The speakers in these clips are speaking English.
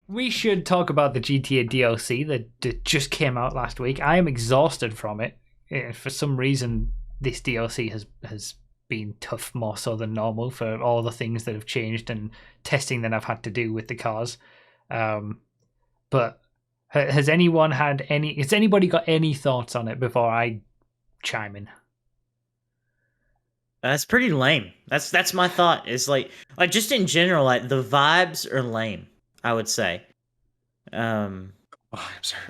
we should talk about the GTA DLC that just came out last week. I am exhausted from it. For some reason, this DLC has been tough more so than normal for all the things that have changed and testing that I've had to do with the cars. But has anyone had any? Has anybody got any thoughts on it before I chime in? That's pretty lame. That's my thought. Is like just in general, like the vibes are lame. I would say. Um, Oh, I'm sorry.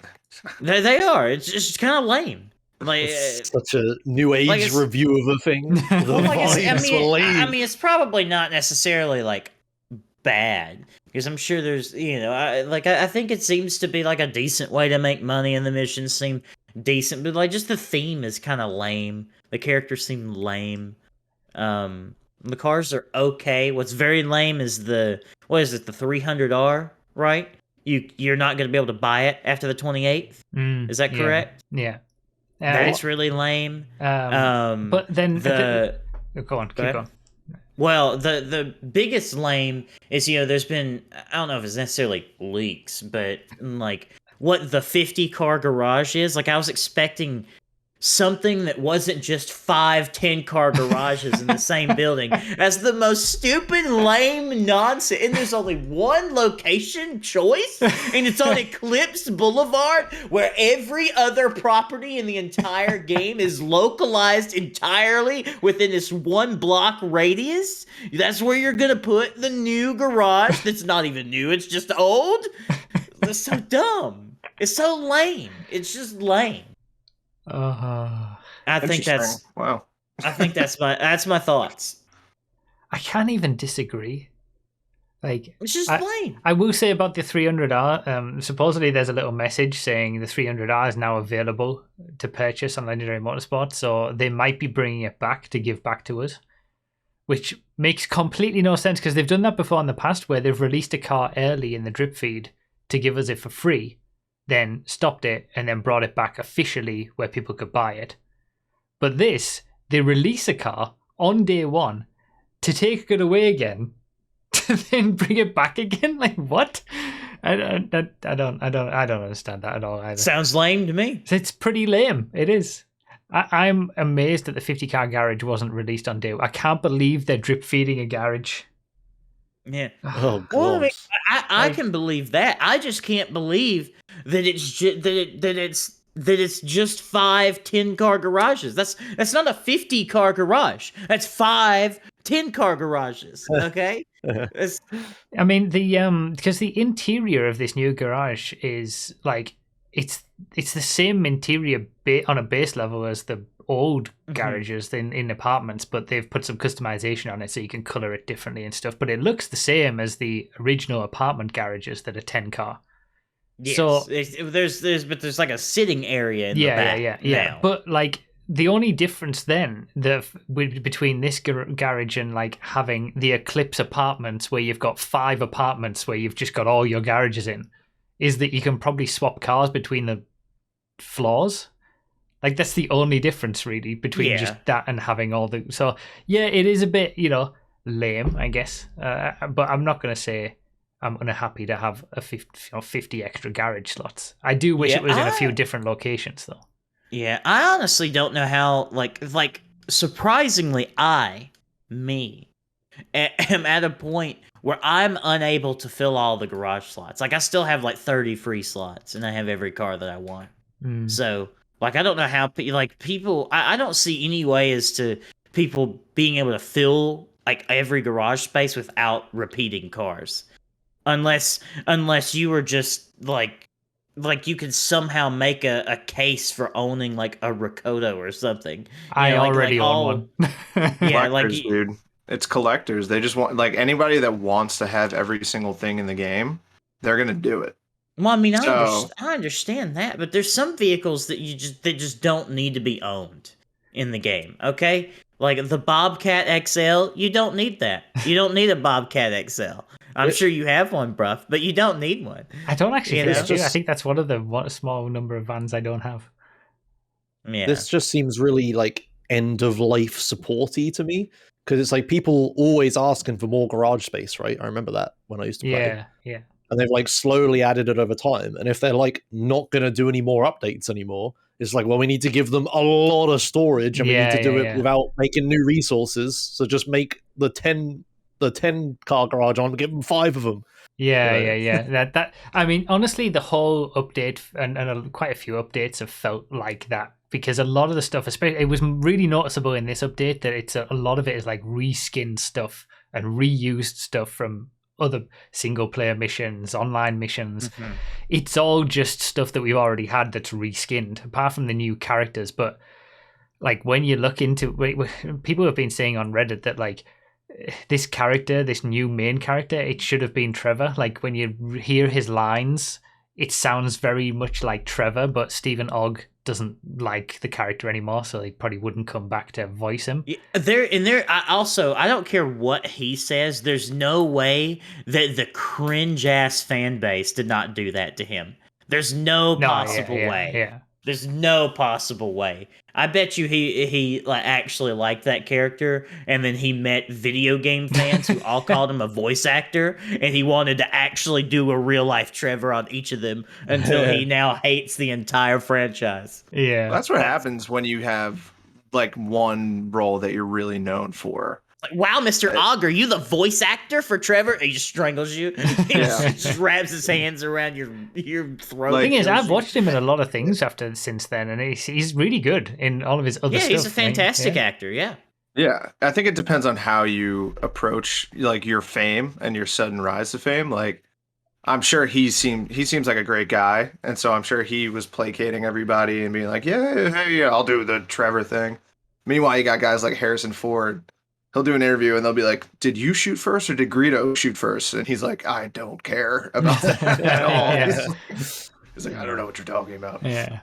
they are. It's just kind of lame. Like, It's such a new age it's- review of a thing. The Well, like vibes were lame. I mean, it's probably not necessarily like bad because I'm sure there's I think it seems to be like a decent way to make money and the missions seem decent, but like just the theme is kind of lame. The characters seem lame. The cars are okay. What's very lame is the 300R, right? You're not going to be able to buy it after the 28th. Is that correct? Yeah. That's really lame. But then the go on, keep ahead. going. Well, the biggest lame is there's been, I don't know if it's necessarily leaks, but like what the 50 car garage is. Like I was expecting something that wasn't just 5 10 car garages in the same building. That's the most stupid, lame nonsense. And there's only one location choice, and it's on Eclipse Boulevard, where every other property in the entire game is localized entirely within this one block radius. That's where you're gonna put the new garage that's not even new, it's just old. It's so dumb. It's so lame. It's just lame. I think that's wow. I think that's my thoughts. I can't even disagree. Like It's just lame. I will say about the 300R. Supposedly, there's a little message saying the 300R is now available to purchase on Legendary Motorsport, so they might be bringing it back to give back to us, which makes completely no sense because they've done that before in the past, where they've released a car early in the drip feed to give us it for free, then stopped it, and then brought it back officially where people could buy it. But this, they release a car on day one to take it away again, to then bring it back again. Like what? I don't understand that at all either. Sounds lame to me. It's pretty lame. It is. I'm amazed that the 50 car garage wasn't released on day. I can't believe they're drip feeding a garage. Yeah. Oh god. Well, I mean, I can believe that. I just can't believe that it's just 5 10 car garages. That's not a 50 car garage. That's 5 10 car garages. Okay. I mean because the interior of this new garage is like it's the same interior on a base level as the old garages in apartments, but they've put some customization on it so you can color it differently and stuff. But it looks the same as the original apartment garages that are 10 car. Yes. So there's like a sitting area in the back. Yeah. Now. But like the only difference then between this garage and like having the Eclipse apartments where you've got 5 apartments where you've just got all your garages in is that you can probably swap cars between the floors. Like that's the only difference really between just that and having all the. So yeah, it is a bit lame, I guess. But I'm not gonna say I'm unhappy to have a 50 extra garage slots. I do wish it was in a few different locations though. Yeah, I honestly don't know how. Like surprisingly, am at a point where I'm unable to fill all the garage slots. Like I still have like 30 free slots, and I have every car that I want. So. Like, I don't know how, people, I don't see any way as to people being able to fill, like, every garage space without repeating cars. Unless you were just, like you could somehow make a case for owning, like, a Rakoto or something. I already own one. Yeah, collectors, dude. It's collectors. They just want, like, anybody that wants to have every single thing in the game, they're going to do it. Well, I mean, I understand that, but there's some vehicles that just don't need to be owned in the game. Okay, like the Bobcat XL, you don't need that. You don't need a Bobcat XL. I'm sure you have one, bruv, but you don't need one. I don't actually think I do. I think that's one of the small number of vans I don't have. Yeah, this just seems really like end of life supporty to me because it's like people always asking for more garage space, right? I remember that when I used to play. Yeah. and they've like slowly added it over time. And if they're like not going to do any more updates anymore, it's like, well, we need to give them a lot of storage, and we need to do it without making new resources. So just make the 10 car garage on, give them 5 of them. Yeah. That I mean, honestly, the whole update and quite a few updates have felt like that, because a lot of the stuff, especially, it was really noticeable in this update that it's a lot of it is like reskinned stuff and reused stuff from other single player missions, online missions. Mhm. It's all just stuff that we've already had that's reskinned, apart from the new characters. But like when you look into, people have been saying on Reddit that like this character, this new main character, it should have been Trevor. Like when you hear his lines, it sounds very much like Trevor, but Stephen Ogg doesn't like the character anymore, so he probably wouldn't come back to voice him. Yeah, I don't care what he says. There's no way that the cringe ass fan base did not do that to him. There's no possible way. Yeah. There's no possible way. I bet you he like actually liked that character, and then he met video game fans who all called him a voice actor, and he wanted to actually do a real life Trevor on each of them until he now hates the entire franchise. Yeah. That's what happens when you have like one role that you're really known for. Like, wow, Mr. Ogg, are you the voice actor for Trevor? He just strangles you. He just wraps his hands around your throat. The thing is, I've watched him in a lot of things since then, and he's really good in all of his other stuff. Yeah, he's a fantastic actor, yeah. Yeah, I think it depends on how you approach like your fame and your sudden rise to fame. Like, I'm sure he seems like a great guy, and so I'm sure he was placating everybody and being like, yeah, I'll do the Trevor thing. Meanwhile, you got guys like Harrison Ford. He'll do an interview and they'll be like, did you shoot first or did Greedo shoot first? And he's like, I don't care about that at all. He's like, I don't know what you're talking about. Yeah.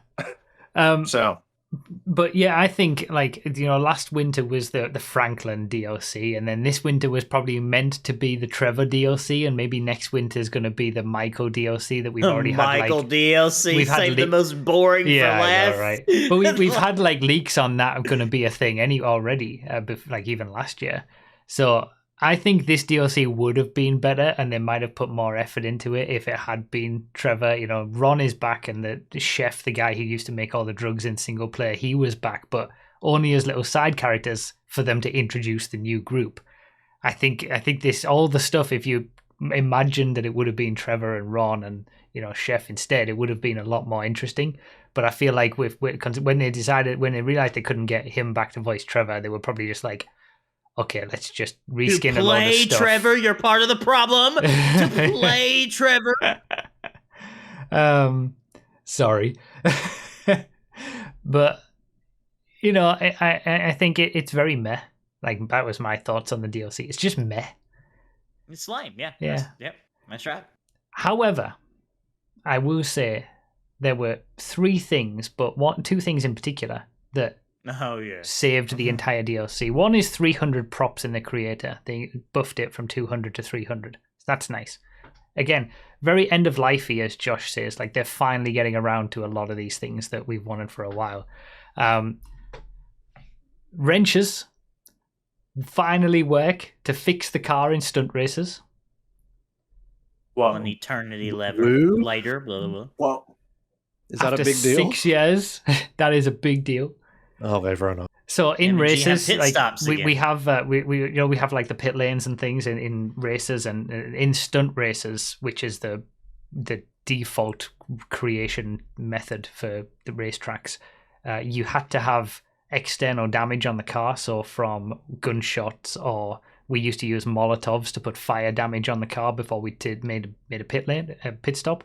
But yeah, I think like, last winter was the Franklin DLC, and then this winter was probably meant to be the Trevor DLC, and maybe next winter is going to be the Michael DLC that we've already had. Michael DLC, we've saved the most boring for last. Know, right? But we've had like leaks on that going to be a thing already, like even last year. So I think this DLC would have been better, and they might have put more effort into it if it had been Trevor. Ron is back, and the chef, the guy who used to make all the drugs in single player, he was back, but only as little side characters for them to introduce the new group. I think this, all the stuff, if you imagine that it would have been Trevor and Ron and Chef instead, it would have been a lot more interesting. But I feel like when they realized they couldn't get him back to voice Trevor, they were probably just like, okay, let's just reskin a lot of stuff. Trevor, you're part of the problem. To play Trevor. Sorry. But, I think it's very meh. Like, that was my thoughts on the DLC. It's just meh. It's lame, yeah. Yeah. That's right. However, I will say there were 3 things, but two things in particular that saved the entire DLC. One is 300 props in the creator. They buffed it from 200 to 300. That's nice. Again, very end of lifey, as Josh says. Like, they're finally getting around to a lot of these things that we've wanted for a while. Wrenches finally work to fix the car in stunt races. Well, an eternity later, blah blah blah. Well, is that after a big deal? 6 years, that is a big deal. Oh, fair enough. So in races, like we have we have like the pit lanes and things in races, and in stunt races, which is the default creation method for the racetracks. You had to have external damage on the car, so from gunshots, or we used to use Molotovs to put fire damage on the car before we made a pit stop.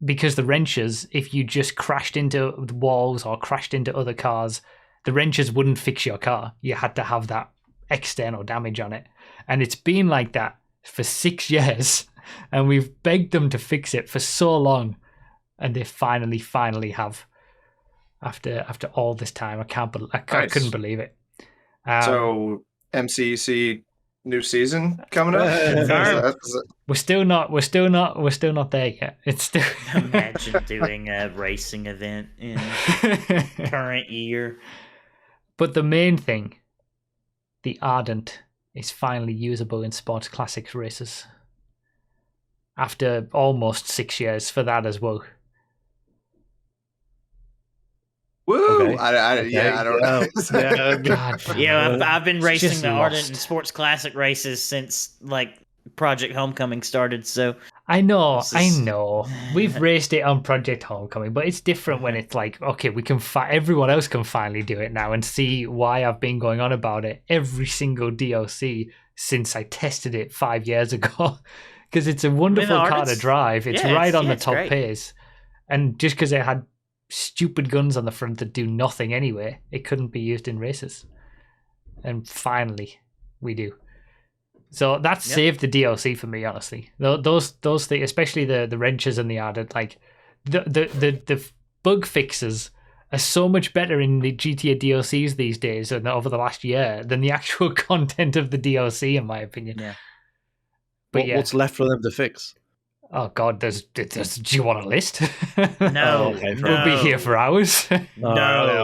Because the wrenches, if you just crashed into the walls or crashed into other cars, the wrenches wouldn't fix your car. You had to have that external damage on it. And it's been like that for 6 years. And we've begged them to fix it for so long. And they finally have. After all this time. I couldn't believe it. So MCEC new season coming up. We're still not there yet. It's still imagine doing a racing event in current year. But the main thing, the Ardent is finally usable in Sports Classics races. after almost 6 years for that as well. Woo! Okay. Yeah, I don't know. Yeah. God, Yeah, I've been racing just the Ardent lost. Sports Classic races since like Project Homecoming started. So I know. This is- We've raced it on Project Homecoming, but it's different when it's like, okay, we can. Everyone else can finally do it now and see why I've been going on about it every single DLC since I tested it 5 years ago. Because it's a wonderful car to Ardent's- drive. It's yeah, right it's- on yeah, the it's top great. pace, and just because it had stupid guns on the front that do nothing anyway, it couldn't be used in races. And finally, we do. So that saved the DLC for me, honestly. Those things, especially the wrenches and the added, like the bug fixes are so much better in the GTA DLCs these days and over the last year than the actual content of the DLC, in my opinion. Yeah. But What's left for them to fix? Oh God, there's do you want a list? No, okay, We'll be here for hours. No.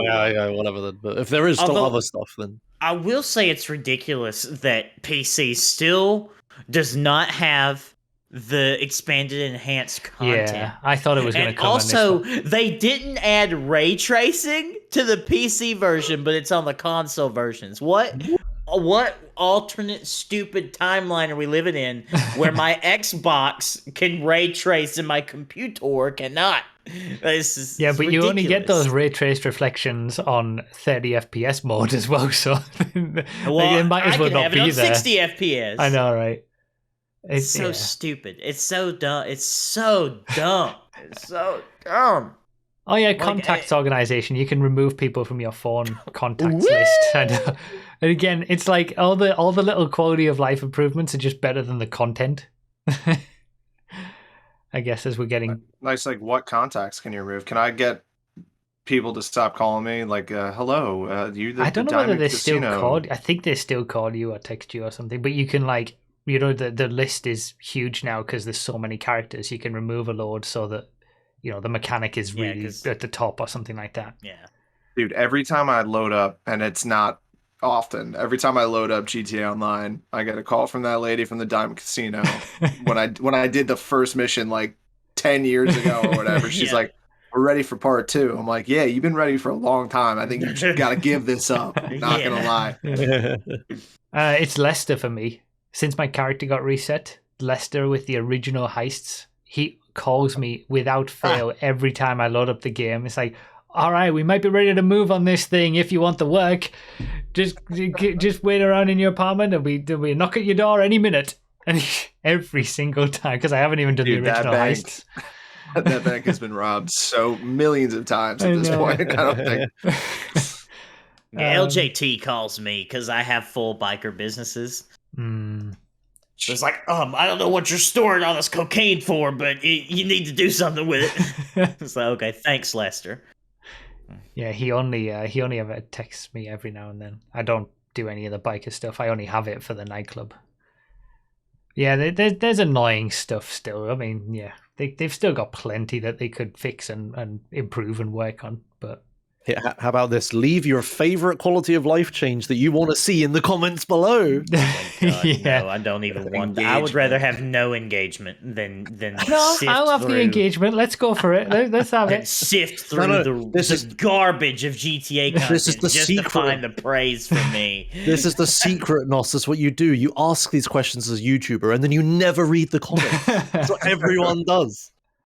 Yeah, whatever. Then. But if there is still Although- other stuff, then I will say it's ridiculous that PC still does not have the expanded enhanced content. Yeah, I thought it was going to And come. also, on this one. they didn't add ray tracing to the PC version, but it's on the console versions. What alternate stupid timeline are we living in where my Xbox can ray trace and my computer cannot? This is Yeah, but you only get ridiculous. those ray traced reflections on 30 FPS mode as well, so Well, it might as I well can not have be it on there. 60 FPS. I know, right? It's so yeah. stupid. It's so dumb. It's so dumb. It's so dumb. Oh yeah, Like, contacts organization. You can remove people from your phone contacts list. I know. And again, it's like all the little quality of life improvements are just better than the content. I guess as we're getting. Nice. Like, what contacts can you remove? Can I get people to stop calling me? Like, hello, you. I don't know whether Diamond they Casino. still call. I think they still call you or text you or something. But you can like, the list is huge now because there's so many characters. You can remove a load so that the mechanic is Yeah, really 'cause- at the top or something like that. Yeah. Dude, every time I load up, and it's not often, every time I load up GTA Online, I get a call from that lady from the Diamond Casino. when I did the first mission like 10 years ago or whatever, she's Yeah. like, "We're ready for part 2." I'm like, "Yeah, you've been ready for a long time. I think you just got to give this up." Not gonna lie. It's Lester for me. Since my character got reset, Lester with the original heists, he calls me without fail every time I load up the game. It's like, all right, we might be ready to move on this thing if you want the work. Just wait around in your apartment and we knock at your door any minute. And every single time, because I haven't even done Dude, the that original bank. heists. That bank has been robbed so millions of times at I this know. point. I don't think. LJT calls me because I have full biker businesses. Hmm. So it's like, I don't know what you're storing all this cocaine for, but you need to do something with it. It's like, okay, thanks, Lester. Yeah, he only ever texts me every now and then. I don't do any of the biker stuff. I only have it for the nightclub. Yeah, there's annoying stuff still. I mean, yeah, they've still got plenty that they could fix and improve and work on. But Yeah, how about this? Leave your favorite quality of life change that you want to see in the comments below. God, yeah, no, I don't even want that. I would rather have no engagement than no, sift I'll have through, the engagement. Let's go for it. Let's have than it. sift through No, this the is- garbage of GTA content This is the just secret. to find the praise from me. This is the secret, Nos. That's what you do. You ask these questions as a YouTuber, and then you never read the comments. That's what everyone does.